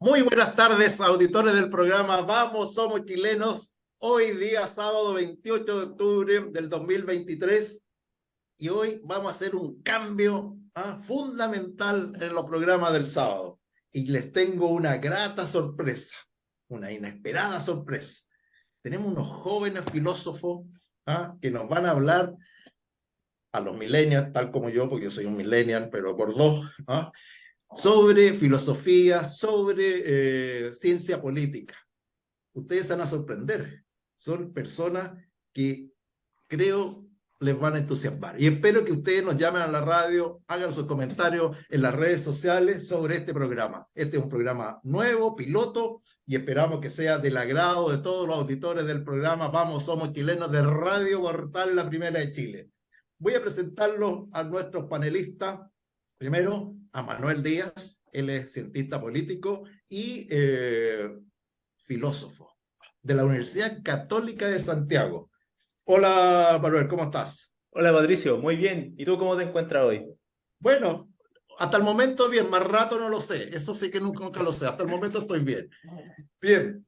Muy buenas tardes, auditores del programa Vamos, Somos Chilenos. Hoy día, sábado 28 de octubre del 2023, y hoy vamos a hacer un cambio fundamental en los programas del sábado. Y les tengo una grata sorpresa, una inesperada sorpresa. Tenemos unos jóvenes filósofos que nos van a hablar a los millennials, tal como yo, porque yo soy un millennial, pero por dos, sobre filosofía, sobre ciencia política. Ustedes se van a sorprender. Son personas que creo les van a entusiasmar. Y espero que ustedes nos llamen a la radio, hagan sus comentarios en las redes sociales sobre este programa. Este es un programa nuevo, piloto, y esperamos que sea del agrado de todos los auditores del programa Vamos, Somos Chilenos de Radio Portal, la primera de Chile. Voy a presentarlos a nuestros panelistas. Primero, a Manuel Díaz, él es cientista político y filósofo de la Universidad Católica de Santiago. Hola, Manuel, ¿cómo estás? Hola Patricio, muy bien. ¿Y tú cómo te encuentras hoy? Bueno, hasta el momento bien, más rato no lo sé, eso sí que nunca lo sé, hasta el momento estoy bien. Bien,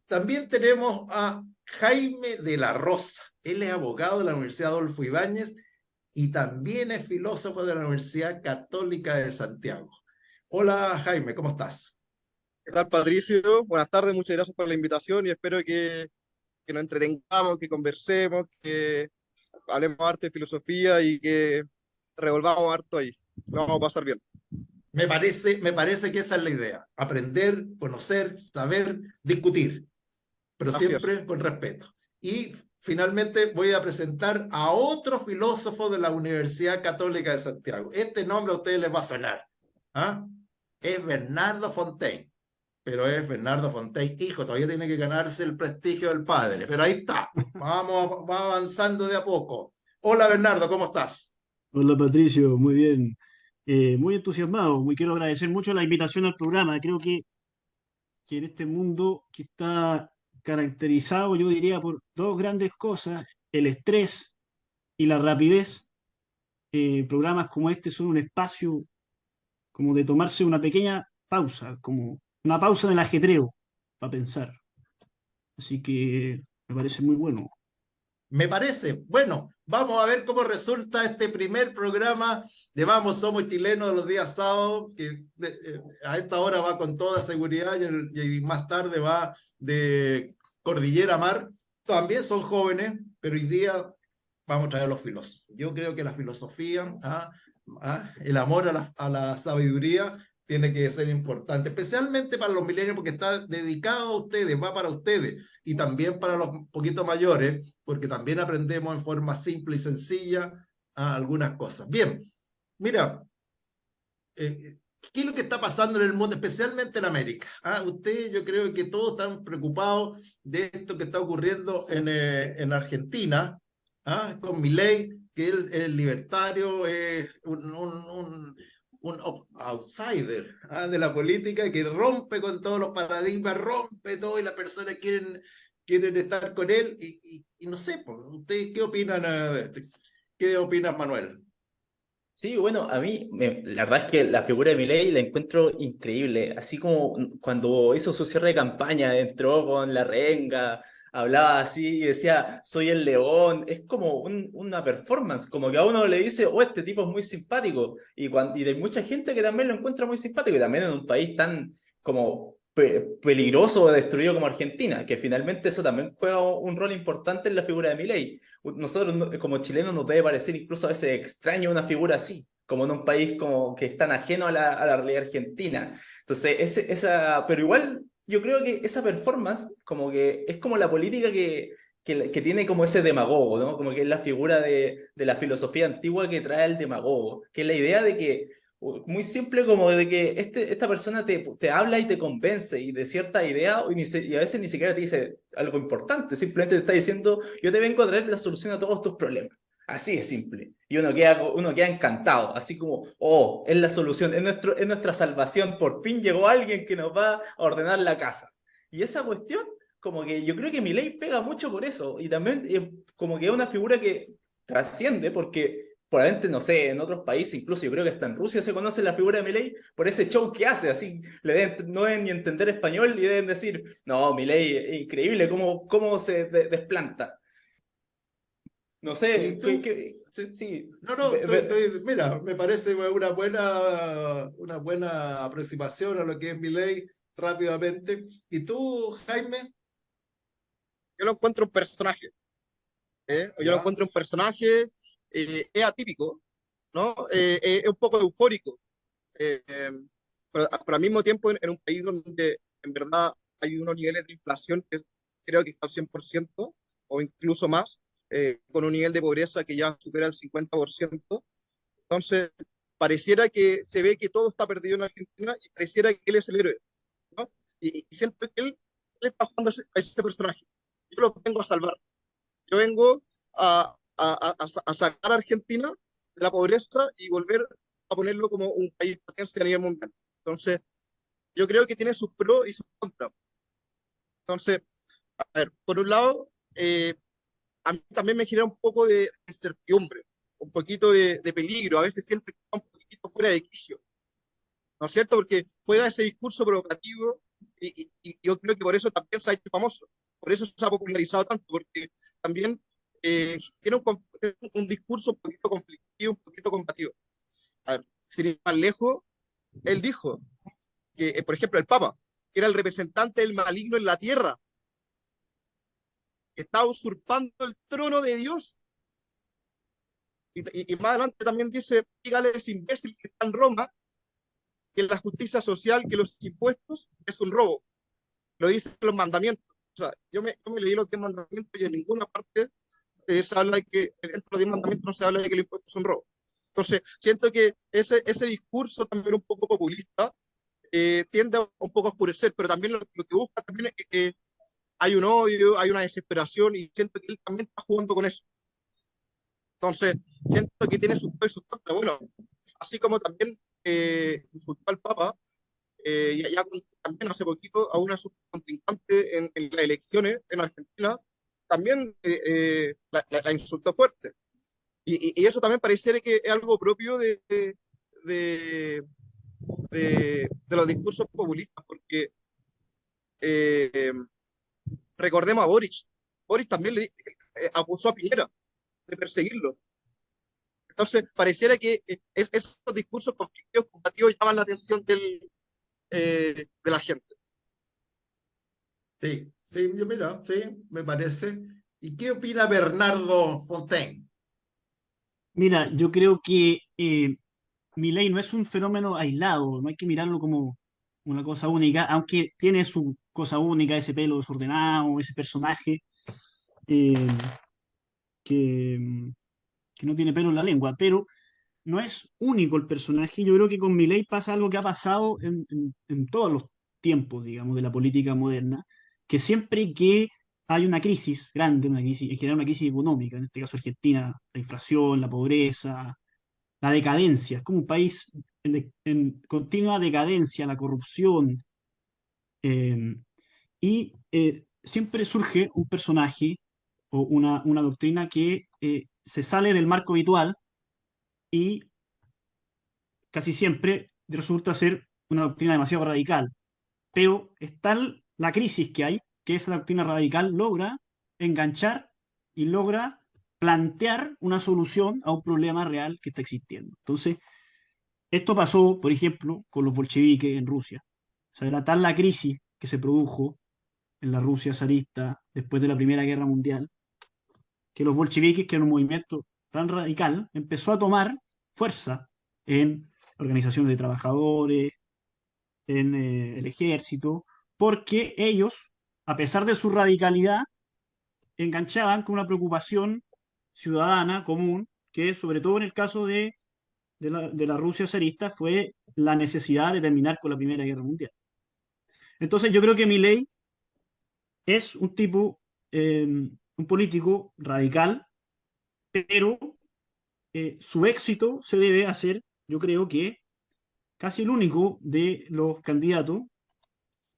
también tenemos a Jaime de la Rosa, él es abogado de la Universidad Adolfo Ibáñez y también es filósofo de la Universidad Católica de Santiago. Hola, Jaime, ¿cómo estás? ¿Qué tal, Patricio? Buenas tardes, muchas gracias por la invitación y espero que nos entretengamos, que conversemos, que hablemos harto de filosofía y que revolvamos harto ahí. Lo vamos a pasar bien. Me parece que esa es la idea, aprender, conocer, saber, discutir, pero Así es. siempre con respeto. Y finalmente voy a presentar a otro filósofo de la Universidad Católica de Santiago. Este nombre a ustedes les va a sonar. ¿Ah? Es Bernardo Fontaine, pero es Bernardo Fontaine, hijo, todavía tiene que ganarse el prestigio del padre, pero ahí está, va avanzando de a poco. Hola Bernardo, ¿cómo estás? Hola Patricio, muy bien. Muy entusiasmado. Muy quiero agradecer mucho la invitación al programa. Creo que en este mundo que está caracterizado, yo diría, por dos grandes cosas, el estrés y la rapidez, programas como este son un espacio como de tomarse una pequeña pausa, como una pausa en el ajetreo para pensar. Así que me parece muy bueno. Me parece. Bueno, vamos a ver cómo resulta este primer programa de Vamos, Somos Chilenos de los días sábados, que a esta hora va con toda seguridad y más tarde va de Cordillera a Mar. También son jóvenes, pero hoy día vamos a traer a los filósofos. Yo creo que la filosofía, el amor a la sabiduría tiene que ser importante, especialmente para los milenios, porque está dedicado a ustedes, va para ustedes, y también para los poquitos mayores, porque también aprendemos en forma simple y sencilla algunas cosas. Bien, mira, ¿qué es lo que está pasando en el mundo, especialmente en América? Ustedes, yo creo que todos están preocupados de esto que está ocurriendo en Argentina, con Milei, que es libertario, es un outsider de la política que rompe con todos los paradigmas, rompe todo y las personas quieren estar con él. Y no sé, pues, ¿ustedes qué opinan de esto? ¿Qué opinas, Manuel? Sí, bueno, la verdad es que la figura de Milei la encuentro increíble. Así como cuando hizo su cierre de campaña, entró con la renga, hablaba así y decía, soy el león. Es como una performance, como que a uno le dice, oh, este tipo es muy simpático. Y hay mucha gente que también lo encuentra muy simpático, y también en un país tan como peligroso o destruido como Argentina, que finalmente eso también juega un rol importante en la figura de Milei. Nosotros como chilenos nos debe parecer incluso a veces extraño una figura así, como en un país como que es tan ajeno a la realidad argentina. Entonces, pero igual yo creo que esa performance como que es como la política que tiene como ese demagogo, ¿no? Como que es la figura de la filosofía antigua que trae el demagogo, que es la idea de que muy simple como de que esta persona te habla y te convence y de cierta idea y a veces ni siquiera te dice algo importante, simplemente te está diciendo yo te vengo a traer la solución a todos tus problemas. Así es simple. Y uno queda encantado, así como, oh, es la solución, es nuestra salvación, por fin llegó alguien que nos va a ordenar la casa. Y esa cuestión, como que yo creo que Milei pega mucho por eso, y también como que es una figura que trasciende, porque probablemente, no sé, en otros países, incluso yo creo que hasta en Rusia se conoce la figura de Milei por ese show que hace, así no deben ni entender español y deben decir, no, Milei es increíble cómo se desplanta. No ¿Y sé, tú? Sí. sí, No, no, mira, me parece una buena aproximación a lo que es mi ley rápidamente. ¿Y tú, Jaime? Yo lo encuentro un personaje, ¿eh? Yo lo Ya, encuentro un personaje, es atípico, ¿no? Es un poco eufórico, eh, eh, pero al mismo tiempo en un país donde en verdad hay unos niveles de inflación que creo que está al 100% o incluso más, con un nivel de pobreza que ya supera el 50%. Entonces, pareciera que se ve que todo está perdido en Argentina y pareciera que él es el héroe, ¿no? Y siento que él está jugando a ese personaje. Yo lo vengo a salvar. Yo vengo a sacar a Argentina de la pobreza y volver a ponerlo como un país potencia a nivel mundial. Entonces, yo creo que tiene sus pros y sus contras. Entonces, a ver, por un lado, a mí también me genera un poco de incertidumbre, un poquito de peligro. A veces siento que está un poquito fuera de quicio, ¿no es cierto? Porque juega ese discurso provocativo y yo creo que por eso también se ha hecho famoso, por eso se ha popularizado tanto, porque también tiene un discurso un poquito conflictivo, un poquito combativo. A ver, sin ir más lejos, él dijo que, por ejemplo, el Papa, que era el representante del maligno en la tierra, que estaba usurpando el trono de Dios. Y más adelante también dice, dígale a ese imbécil que está en Roma que la justicia social, que los impuestos es un robo. Lo dicen los mandamientos. O sea, yo me leí los 10 mandamientos y en ninguna parte se habla de que dentro de los 10 mandamientos no se habla de que el impuesto es un robo. Entonces, siento que ese discurso también un poco populista tiende a un poco a oscurecer, pero también lo que busca también es que hay un odio, hay una desesperación y siento que él también está jugando con eso. Entonces, siento que tiene sus pros y sus contras. Bueno, así como también insultó al Papa, ya también hace poquito a una de sus contrincantes en las elecciones en Argentina, también la insultó fuerte. Y eso también pareciera que es algo propio de, de los discursos populistas, porque eh, recordemos a Boric. Boric también acusó a Piñera de perseguirlo. Entonces, pareciera que esos discursos conflictivos, combativos llaman la atención de la gente. sí, sí, yo mira, sí, me parece. ¿Y qué opina Bernardo Fontaine? Mira, yo creo que Milei no es un fenómeno aislado, no hay que mirarlo como una cosa única, aunque tiene su cosa única, ese pelo desordenado, ese personaje eh, que, que no tiene pelo en la lengua, pero no es único el personaje. Yo creo que con Milei pasa algo que ha pasado en todos los tiempos, digamos, de la política moderna, que siempre que hay una crisis grande, una crisis, en general una crisis económica, en este caso Argentina, la inflación, la pobreza, la decadencia, es como un país en continua decadencia, la corrupción, eh, y siempre surge un personaje o una doctrina que se sale del marco habitual y casi siempre resulta ser una doctrina demasiado radical. Pero es tal la crisis que hay que esa doctrina radical logra enganchar y logra plantear una solución a un problema real que está existiendo. Entonces, esto pasó, por ejemplo, con los bolcheviques en Rusia. O sea, era tal la crisis que se produjo en la Rusia zarista después de la Primera Guerra Mundial, que los bolcheviques, que era un movimiento tan radical, empezó a tomar fuerza en organizaciones de trabajadores, en el ejército, porque ellos, a pesar de su radicalidad, enganchaban con una preocupación ciudadana común, que sobre todo en el caso de la Rusia zarista fue la necesidad de terminar con la Primera Guerra Mundial. Entonces yo creo que Milei es un tipo, un político radical, pero su éxito se debe a ser, yo creo que casi el único de los candidatos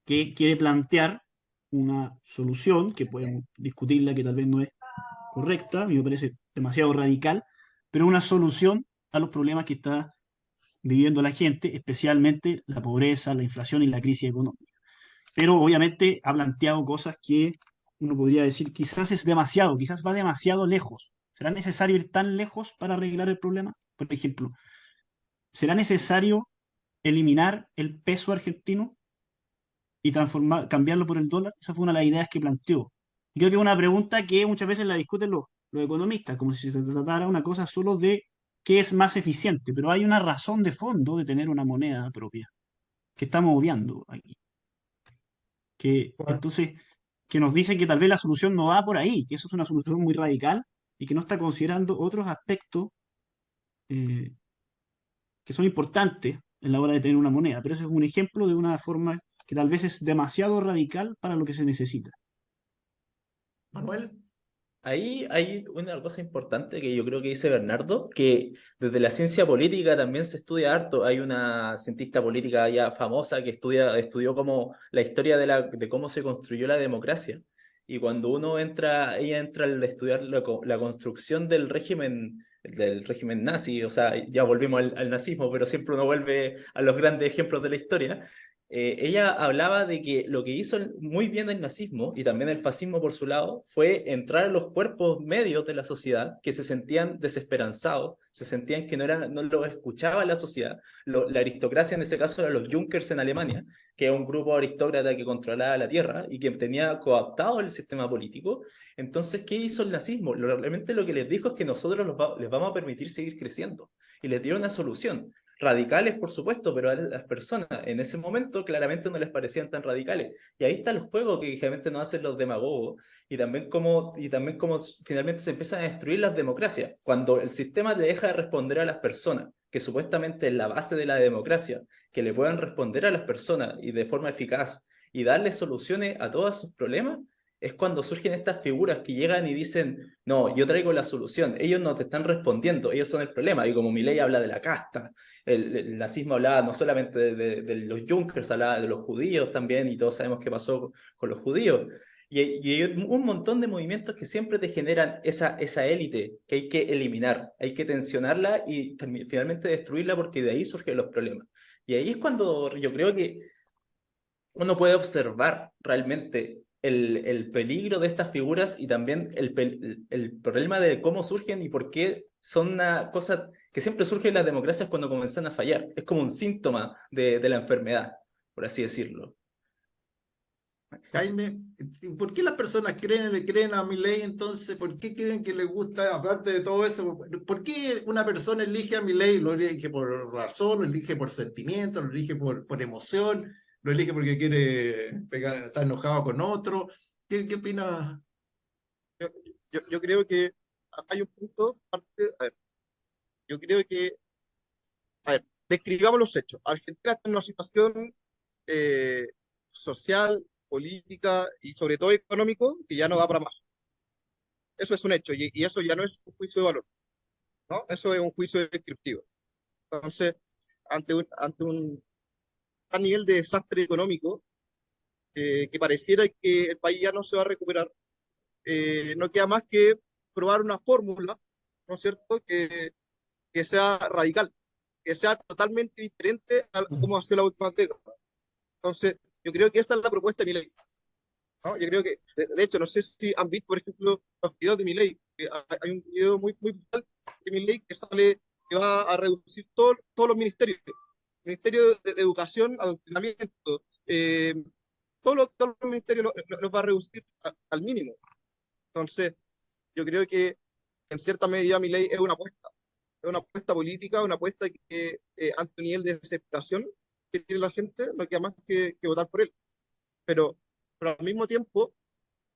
que quiere plantear una solución, que podemos discutirla, que tal vez no es correcta, a mí me parece demasiado radical, pero una solución a los problemas que está viviendo la gente, especialmente la pobreza, la inflación y la crisis económica. Pero obviamente ha planteado cosas que uno podría decir quizás es demasiado, quizás va demasiado lejos. ¿Será necesario ir tan lejos para arreglar el problema? Por ejemplo, ¿será necesario eliminar el peso argentino y cambiarlo por el dólar? Esa fue una de las ideas que planteó. Y creo que es una pregunta que muchas veces la discuten los economistas, como si se tratara una cosa solo de qué es más eficiente, pero hay una razón de fondo de tener una moneda propia, que estamos obviando aquí. Que Juan. entonces, que nos dicen que tal vez la solución no va por ahí, que eso es una solución muy radical y que no está considerando otros aspectos eh, que son importantes en la hora de tener una moneda. Pero eso es un ejemplo de una forma que tal vez es demasiado radical para lo que se necesita. Manuel, Ahí hay una cosa importante que yo creo que dice Bernardo, que desde la ciencia política también se estudia harto. Hay una cientista política ya famosa que estudió como la historia de cómo se construyó la democracia. Y cuando ella entra al estudiar la construcción del régimen nazi, o sea, ya volvimos al nazismo, pero siempre uno vuelve a los grandes ejemplos de la historia. Ella hablaba de que lo que hizo muy bien el nazismo y también el fascismo por su lado fue entrar a los cuerpos medios de la sociedad que se sentían desesperanzados, se sentían que no lo escuchaba la sociedad. La aristocracia en ese caso eran los Junkers en Alemania, que es un grupo aristócrata que controlaba la tierra y que tenía cooptado el sistema político. Entonces, ¿qué hizo el nazismo? Realmente lo que les dijo es que nosotros les vamos a permitir seguir creciendo y les dio una solución radicales, por supuesto, pero a las personas en ese momento claramente no les parecían tan radicales. Y ahí está el juego que generalmente nos hacen los demagogos y también cómo finalmente se empiezan a destruir las democracias. Cuando el sistema le deja de responder a las personas, que supuestamente es la base de la democracia, que le puedan responder a las personas y de forma eficaz y darle soluciones a todos sus problemas, es cuando surgen estas figuras que llegan y dicen, no, yo traigo la solución, ellos no te están respondiendo, ellos son el problema. Y como Milei habla de la casta, el nazismo hablaba no solamente de los Junkers, hablaba de los judíos también, y todos sabemos qué pasó con los judíos. Y hay un montón de movimientos que siempre te generan esa élite que hay que eliminar, hay que tensionarla y finalmente destruirla porque de ahí surgen los problemas. Y ahí es cuando yo creo que uno puede observar realmente el peligro de estas figuras y también el problema de cómo surgen y por qué son una cosa que siempre surge en las democracias cuando comienzan a fallar. Es como un síntoma de la enfermedad, por así decirlo. Jaime, ¿por qué las personas le creen a Milei entonces? ¿Por qué creen que les gusta, aparte de todo eso, por qué una persona elige a Milei? ¿Lo elige por razón, lo elige por sentimiento, lo elige por emoción, lo elige porque quiere pegar, está enojado con otro? ¿Qué opina? Yo, yo creo que hay un punto, a ver, yo creo que, a ver, describamos los hechos. Argentina está en una situación eh, social, política y sobre todo económico que ya no da para más. Eso es un hecho y eso ya no es un juicio de valor, ¿no? Eso es un juicio descriptivo. Entonces, ante un tal nivel de desastre económico que pareciera que el país ya no se va a recuperar, no queda más que probar una fórmula, ¿no es cierto?, que sea radical, que sea totalmente diferente a cómo ha sido la última década. Entonces, yo creo que esta es la propuesta de Milei, ¿no? Yo creo que, de hecho, no sé si han visto, por ejemplo, los videos de Milei. Hay un video muy viral de Milei que sale, que va a reducir todos los ministerios. Ministerio de Educación, Adoctrinamiento, todos los ministerios los va a reducir al mínimo. Entonces, yo creo que en cierta medida Milei es una apuesta política, una apuesta que ante un nivel de desesperación que tiene la gente, no queda más que votar por él. Pero, pero al mismo tiempo,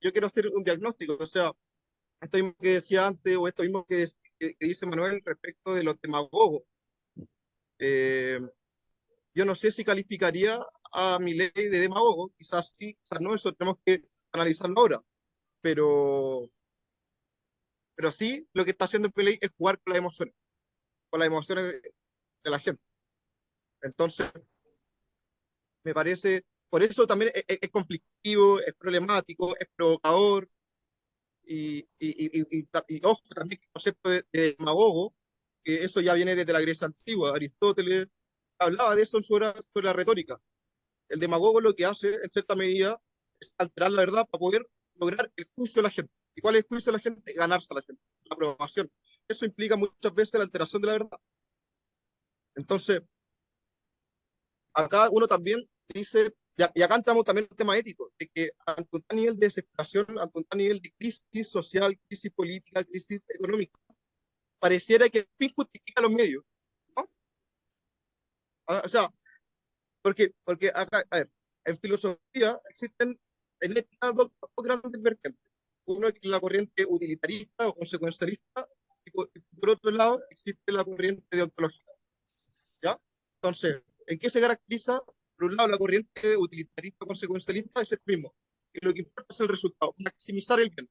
yo quiero hacer un diagnóstico, o sea, esto mismo que decía antes, o esto mismo que dice Manuel respecto de los demagogos. Eh, yo no sé si calificaría a Milei de demagogo, quizás sí, quizás no, eso tenemos que analizarlo ahora, pero, pero sí lo que está haciendo Milei es jugar con las emociones de la gente. Entonces, me parece, por eso también es conflictivo, es problemático, es provocador, y ojo también que el concepto de demagogo que eso ya viene desde la Grecia antigua. Aristóteles hablaba de eso en sobre la retórica. El demagogo lo que hace, en cierta medida, es alterar la verdad para poder lograr el juicio de la gente. ¿Y cuál es el juicio de la gente? Ganarse a la gente, la aprobación. Eso implica muchas veces la alteración de la verdad. Entonces, acá uno también dice, y acá entramos también en el tema ético, de que ante un tal nivel de desesperación, ante un tal nivel de crisis social, crisis política, crisis económica, pareciera que el fin justifica los medios, ¿no? O sea, porque acá, a ver, en filosofía existen en ética dos grandes vertientes. Uno es la corriente utilitarista o consecuencialista, y por otro lado existe la corriente deontológica, ¿ya? Entonces, ¿en qué se caracteriza? Por un lado, la corriente utilitarista o consecuencialista es el mismo, y lo que importa es el resultado, maximizar el bien.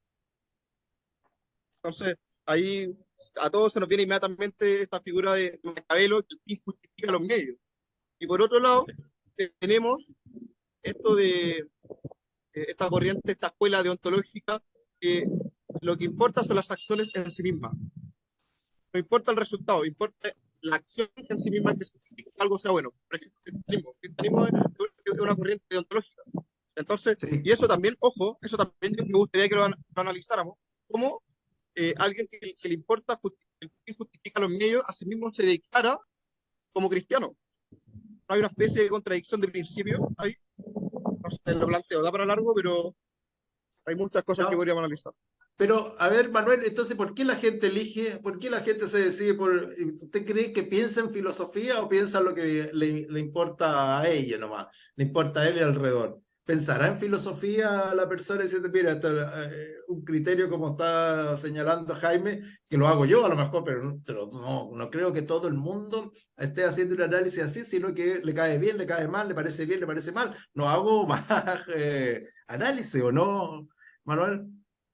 Entonces, ahí a todos se nos viene inmediatamente esta figura de Maquiavelo, que el fin justifica los medios. Y por otro lado, tenemos esto de esta corriente, esta escuela deontológica, que lo que importa son las acciones en sí mismas. No importa el resultado, importa la acción en sí misma que significa que algo sea bueno. Por ejemplo, el cristianismo es una corriente deontológica. Entonces, Sí. y eso también, ojo, eso también me gustaría que lo analizáramos, como alguien que le importa, que justifica los medios, a sí mismo se declara como cristiano. No hay una especie de contradicción de principio ahí. No sé, lo planteo, da para largo, pero hay muchas cosas que ¿No? podríamos analizar. Pero, a ver, Manuel, entonces, ¿por qué la gente elige? ¿Por qué la gente se decide por... ¿Usted cree que piensa en filosofía o piensa en lo que le importa a ella nomás? Le importa a él y alrededor. ¿Pensará en filosofía la persona y dice, mira, un criterio como está señalando Jaime, que lo hago yo a lo mejor, pero no creo que todo el mundo esté haciendo un análisis así, sino que le cae bien, le cae mal, le parece bien, le parece mal. No hago más análisis, ¿o no, Manuel?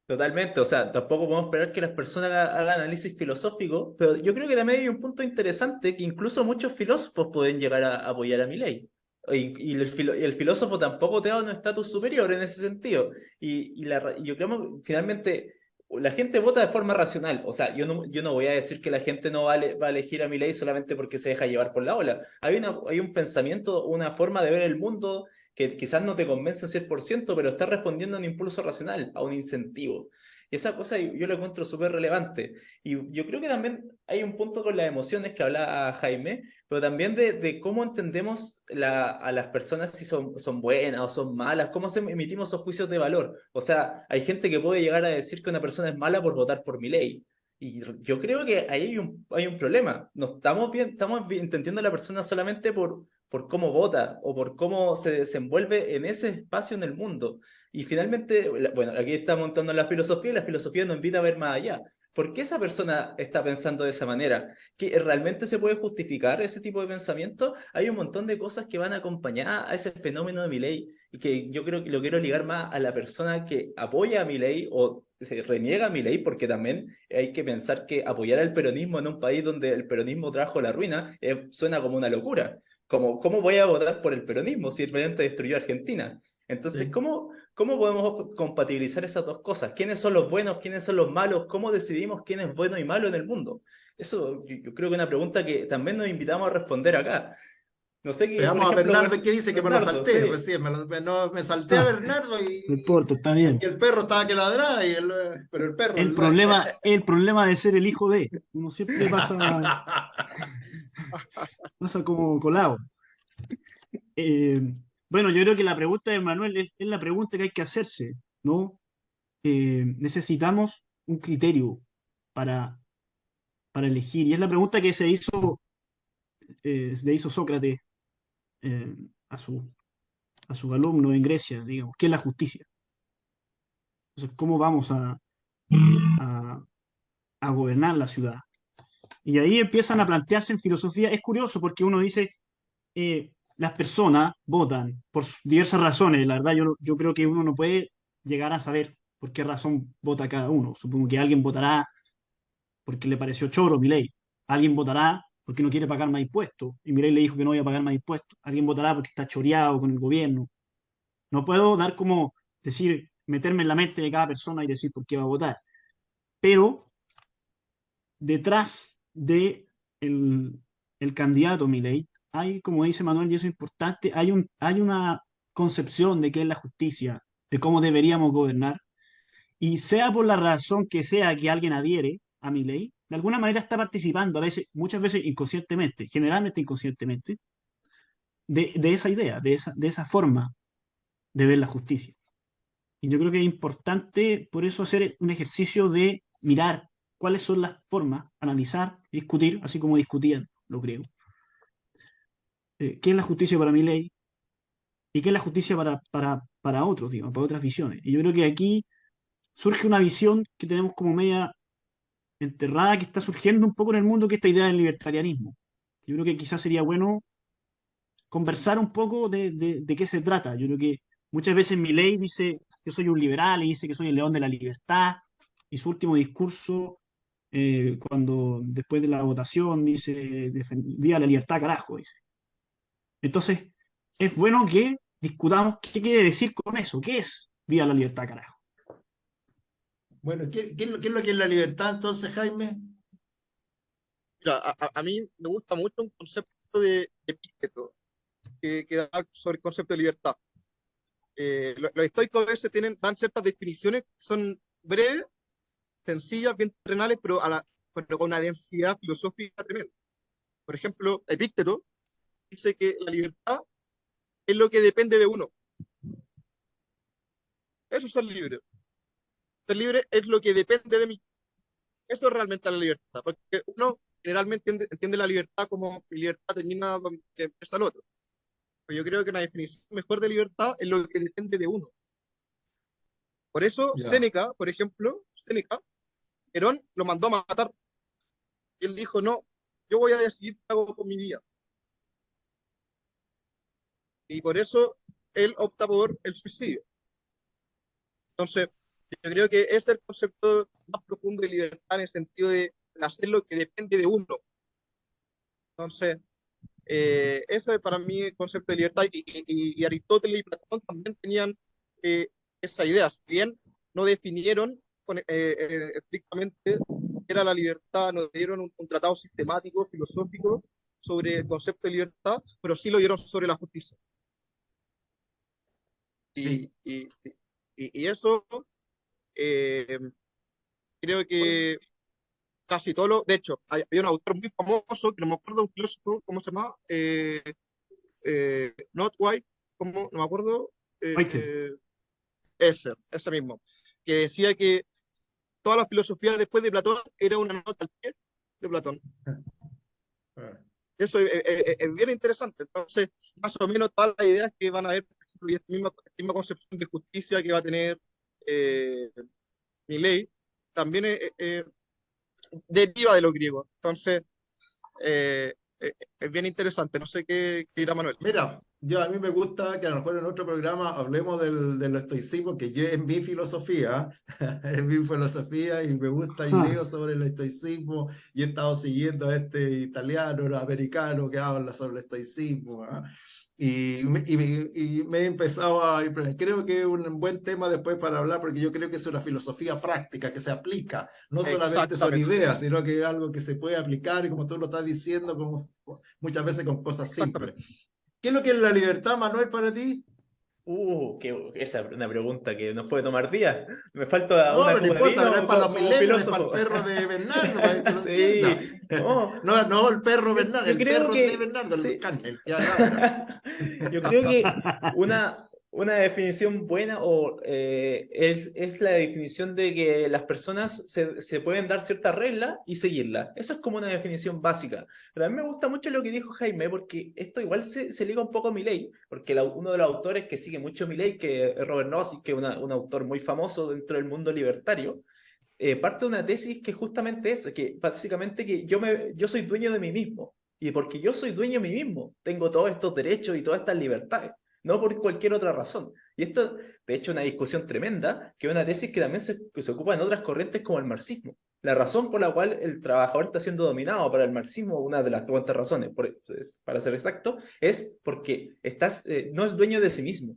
Totalmente, o sea, tampoco podemos esperar que las personas hagan análisis filosófico, pero yo creo que también hay un punto interesante que incluso muchos filósofos pueden llegar a apoyar a Milei. Y el filósofo tampoco te da un estatus superior en ese sentido. Y yo creo que finalmente la gente vota de forma racional. O sea, yo no voy a decir que la gente no va a elegir a Milei solamente porque se deja llevar por la ola. Hay un pensamiento, una forma de ver el mundo que quizás no te convence al 100%, pero está respondiendo a un impulso racional, a un incentivo. Y esa cosa yo lo encuentro súper relevante. Y yo creo que también hay un punto con las emociones que hablaba Jaime, pero también de cómo entendemos a las personas si son buenas o son malas, cómo emitimos esos juicios de valor. O sea, hay gente que puede llegar a decir que una persona es mala por votar por mi ley. Y yo creo que ahí hay un problema. No estamos entendiendo a la persona solamente por cómo vota o por cómo se desenvuelve en ese espacio en el mundo. Y finalmente, bueno, aquí está montando la filosofía y la filosofía nos invita a ver más allá. ¿Por qué esa persona está pensando de esa manera? ¿Que realmente se puede justificar ese tipo de pensamiento? Hay un montón de cosas que van acompañadas a ese fenómeno de Milei y que yo creo que lo quiero ligar más a la persona que apoya a Milei o reniega a Milei, porque también hay que pensar que apoyar al peronismo en un país donde el peronismo trajo la ruina suena como una locura. Como, ¿cómo voy a votar por el peronismo si realmente destruyó Argentina? Entonces, Sí. ¿cómo podemos compatibilizar esas dos cosas? ¿Quiénes son los buenos? ¿Quiénes son los malos? ¿Cómo decidimos quién es bueno y malo en el mundo? Eso yo creo que es una pregunta que también nos invitamos a responder acá. No sé qué, por Veamos a ejemplo, Bernardo qué dice, que me lo Bernardo, salté sí. recién, me salté a Bernardo No importa, está bien. y el perro estaba que ladraba, pero el perro... El problema de ser el hijo de, uno siempre pasa como colado. Eh, bueno, yo creo que la pregunta de Manuel es la pregunta que hay que hacerse, ¿no? Necesitamos un criterio para, para elegir, y es la pregunta que le hizo Sócrates eh, a a sus alumnos en Grecia, digamos, ¿qué es la justicia? Entonces, ¿cómo vamos a, a gobernar la ciudad? Y ahí empiezan a plantearse en filosofía. Es curioso porque uno dice, las personas votan por diversas razones. La verdad, yo creo que uno no puede llegar a saber por qué razón vota cada uno. Supongo que alguien votará porque le pareció choro Milei. Alguien votará porque no quiere pagar más impuestos. Y Milei le dijo que no iba a pagar más impuestos. Alguien votará porque está choreado con el gobierno. No puedo dar como decir, meterme en la mente de cada persona y decir por qué va a votar. Pero detrás de el, el candidato Milei, hay, como dice Manuel, y eso es importante, hay una concepción de qué es la justicia, de cómo deberíamos gobernar, y sea por la razón que sea que alguien adhiere a Milei, de alguna manera está participando, a veces, muchas veces inconscientemente, generalmente inconscientemente, de esa idea, de esa forma de ver la justicia. Y yo creo que es importante por eso hacer un ejercicio de mirar cuáles son las formas, analizar, discutir, así como discutían los griegos. ¿Qué es la justicia para mi ley? ¿Y qué es la justicia para otros, digamos, para otras visiones? Y yo creo que aquí surge una visión que tenemos como media enterrada, que está surgiendo un poco en el mundo, que es esta idea del libertarianismo. Yo creo que quizás sería bueno conversar un poco de qué se trata. Yo creo que muchas veces Milei dice que soy un liberal y dice que soy el león de la libertad, y su último discurso, cuando después de la votación dice, viva la libertad, carajo, dice. Entonces, es bueno que discutamos qué quiere decir con eso, qué es viva la libertad, carajo. Bueno, ¿qué es lo que es la libertad entonces, Jaime? Mira, a mí me gusta mucho un concepto de Epicteto que da sobre el concepto de libertad. Los estoicos a veces dan ciertas definiciones que son breves, sencillas, bien terrenales, pero con una densidad filosófica tremenda. Por ejemplo, Epicteto dice que la libertad es lo que depende de uno. Eso es ser libre. Ser libre es lo que depende de mí. Eso es realmente la libertad, porque uno generalmente entiende la libertad como mi libertad termina donde empieza el otro. Pero yo creo que una definición mejor de libertad es lo que depende de uno. Por eso Ya. Séneca, por ejemplo, Séneca, Herón lo mandó a matar. Y él dijo, no, yo voy a decidir qué hago con mi vida. Y por eso él opta por el suicidio. Entonces, yo creo que ese es el concepto más profundo de libertad en el sentido de hacer lo que depende de uno. Entonces, ese es para mí el concepto de libertad. Y Aristóteles y Platón también tenían esa idea. Si bien no definieron estrictamente qué era la libertad, no dieron un tratado sistemático, filosófico sobre el concepto de libertad, pero sí lo dieron sobre la justicia. Sí. Y eso eh, creo que casi todo lo. De hecho, hay un autor muy famoso, que no me acuerdo, un filósofo, ¿cómo se llama? Not White, ¿cómo? No me acuerdo. Whitehead. Eh, ese mismo, que decía que toda la filosofía después de Platón era una nota al pie de Platón. Ah. Eso es bien interesante. Entonces, más o menos todas las ideas que van a haber, por ejemplo, y esta misma concepción de justicia que va a tener eh, Milei, también deriva de los griegos. Entonces, es bien interesante. No sé qué dirá Manuel. Mira, a mí me gusta que a lo mejor en otro programa hablemos del estoicismo, que yo es mi filosofía, es mi filosofía y me gusta y Ja. leo sobre el estoicismo y he estado siguiendo a este italiano, americano que habla sobre el estoicismo. ¿Ah? Y me he empezado creo que es un buen tema después para hablar, porque yo creo que es una filosofía práctica que se aplica, no solamente son Exactamente, ideas, sino que es algo que se puede aplicar y como tú lo estás diciendo, como, muchas veces con cosas simples. exactamente. ¿Qué es lo que es la libertad, Manuel, para ti? Esa es una pregunta que nos puede tomar días. Me falta No, una pero no copa de importa, pero es vino para los como millennials, es para el filósofo. perro de Bernardo, para que lo entienda. Sí, no, No, no el perro Bernardo, yo el creo perro de que Bernardo, el sí. can, el que ladra. Yo creo que una definición buena es la definición de que las personas se pueden dar ciertas reglas y seguirlas. Esa es como una definición básica. Pero a mí me gusta mucho lo que dijo Jaime, porque esto igual se liga un poco a Milei, porque uno de los autores que sigue mucho a Milei, que es Robert Nozick, que es un autor muy famoso dentro del mundo libertario, parte de una tesis que justamente es que básicamente que yo soy dueño de mí mismo. Y porque yo soy dueño de mí mismo, tengo todos estos derechos y todas estas libertades, no por cualquier otra razón. Y esto, de hecho, es una discusión tremenda, que es una tesis que también que se ocupa en otras corrientes como el marxismo. La razón por la cual el trabajador está siendo dominado para el marxismo, una de las cuantas razones, para ser exacto, es porque no es dueño de sí mismo.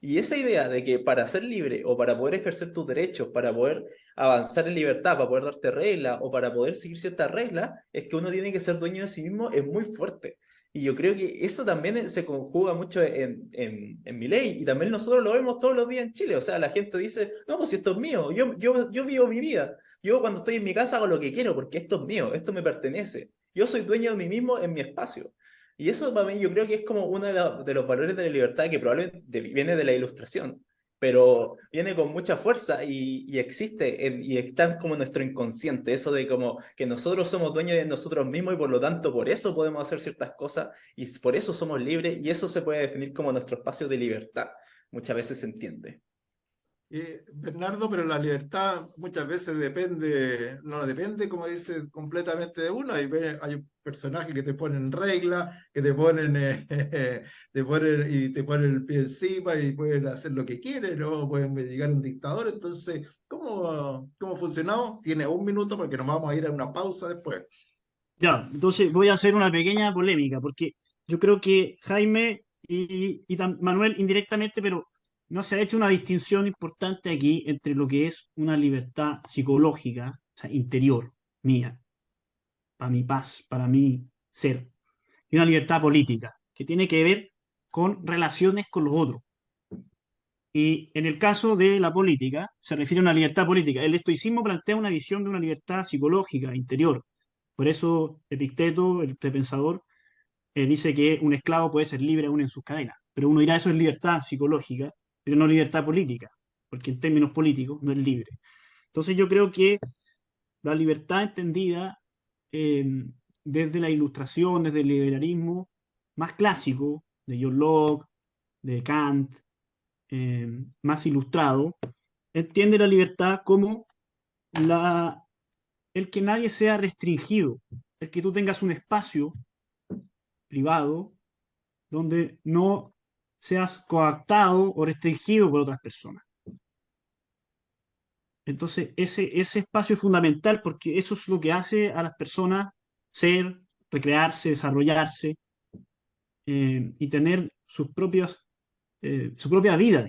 Y esa idea de que para ser libre o para poder ejercer tus derechos, para poder avanzar en libertad, para poder darte reglas o para poder seguir ciertas reglas, es que uno tiene que ser dueño de sí mismo, es muy fuerte. Y yo creo que eso también se conjuga mucho en mi ley, y también nosotros lo vemos todos los días en Chile. O sea, la gente dice, no, pues si esto es mío, yo vivo mi vida. Yo cuando estoy en mi casa hago lo que quiero porque esto es mío, esto me pertenece. Yo soy dueño de mí mismo en mi espacio. Y eso para mí yo creo que es como uno de los valores de la libertad que probablemente viene de la Ilustración, pero viene con mucha fuerza y existe y está como en nuestro inconsciente, eso de como que nosotros somos dueños de nosotros mismos y por lo tanto por eso podemos hacer ciertas cosas y por eso somos libres y eso se puede definir como nuestro espacio de libertad. Muchas veces se entiende. Bernardo, pero la libertad muchas veces depende, no depende, como dice, completamente de uno. Hay personajes que te ponen reglas, que te ponen, te ponen el pie encima y pueden hacer lo que quieren, ¿no? Pueden llegar un dictador. Entonces, ¿cómo funcionamos? Tiene un minuto porque nos vamos a ir a una pausa después. Ya, entonces voy a hacer una pequeña polémica, porque yo creo que Jaime y Manuel indirectamente, pero no se ha hecho una distinción importante aquí entre lo que es una libertad psicológica, o sea, interior, mía, para mi paz, para mi ser, y una libertad política, que tiene que ver con relaciones con los otros. Y en el caso de la política, se refiere a una libertad política. El estoicismo plantea una visión de una libertad psicológica, interior. Por eso Epicteto, el prepensador, dice que un esclavo puede ser libre aún en sus cadenas. Pero uno dirá, eso es libertad psicológica, pero no libertad política, porque en términos políticos no es libre. Entonces yo creo que la libertad entendida eh, desde la ilustración, desde el liberalismo más clásico, de John Locke, de Kant, más ilustrado, entiende la libertad como la, el que nadie sea restringido, el que tú tengas un espacio privado donde no seas coactado o restringido por otras personas. Entonces, ese espacio es fundamental porque eso es lo que hace a las personas ser, recrearse, desarrollarse y tener su propia vida.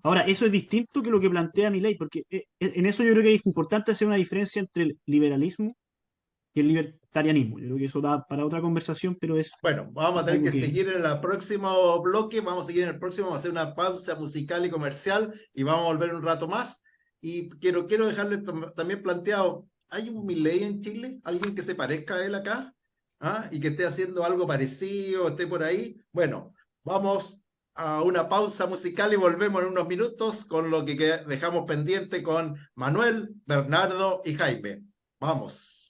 Ahora, eso es distinto que lo que plantea mi ley, porque en eso yo creo que es importante hacer una diferencia entre el liberalismo y el libertarianismo. Yo creo que eso da para otra conversación, pero es Bueno, vamos a tener algo que que... seguir en el próximo bloque, vamos a seguir en el próximo, vamos a hacer una pausa musical y comercial y vamos a volver un rato más. Y quiero dejarle también planteado, ¿hay un Milei en Chile? ¿Alguien que se parezca a él acá? ¿Ah? Y que esté haciendo algo parecido, esté por ahí. Bueno, vamos a una pausa musical y volvemos en unos minutos con lo que dejamos pendiente con Manuel, Bernardo y Jaime. Vamos.